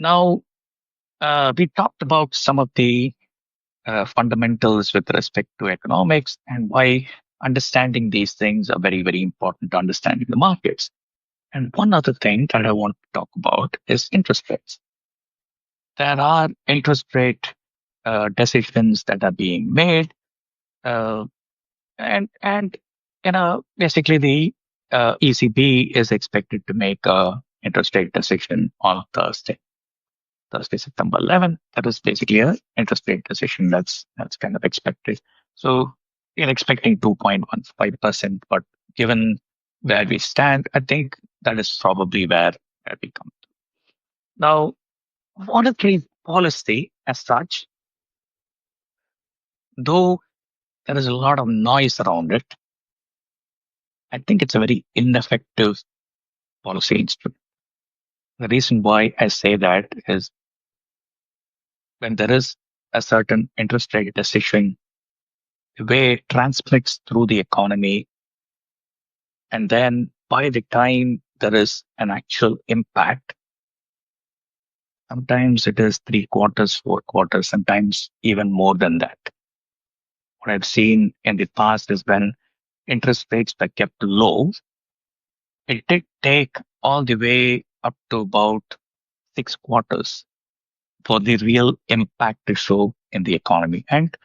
Now, we talked about some of the fundamentals with respect to economics and why understanding these things are very, very important to understanding the markets. And one other thing that I want to talk about is interest rates. There are interest rate decisions that are being made, uh, and basically the ECB is expected to make a interest rate decision on Thursday, September 11th. That is basically a interest rate decision that's kind of expected. So we're expecting 2.15%, but given where we stand, I think that is probably where we come. Now, monetary policy as such, though there is a lot of noise around it, I think it's a very ineffective policy instrument. The reason why I say that is when there is a certain interest rate decision, the way it transmits through the economy, and then by the time there is an actual impact, sometimes it is 3 quarters, 4 quarters, sometimes even more than that. What I've seen in the past is when interest rates were kept low, it did take all the way up to about 6 quarters for the real impact to show in the economy. And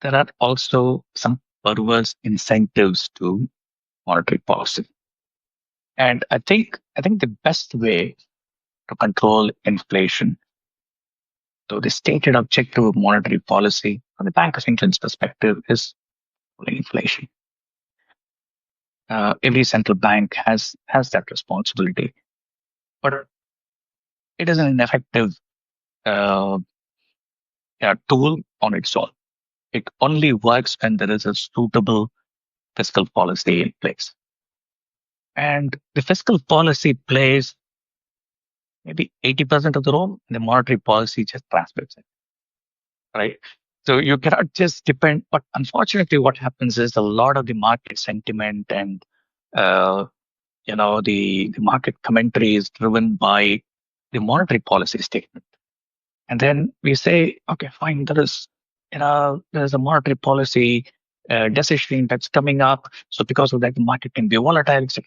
there are also some perverse incentives to monetary policy. And I think the best way to control inflation, so the stated objective of monetary policy from the Bank of England's perspective is controlling inflation. Every central bank has that responsibility, but it is an ineffective uh, tool on its own. It only works when there is a suitable fiscal policy in place. And the fiscal policy plays maybe 80% of the role, and the monetary policy just transmits it, right? So you cannot just depend. But unfortunately, what happens is a lot of the market sentiment and uh, the market commentary is driven by the monetary policy statement. And then we say, okay, fine, there's a monetary policy decision that's coming up. So because of that, the market can be volatile, etc.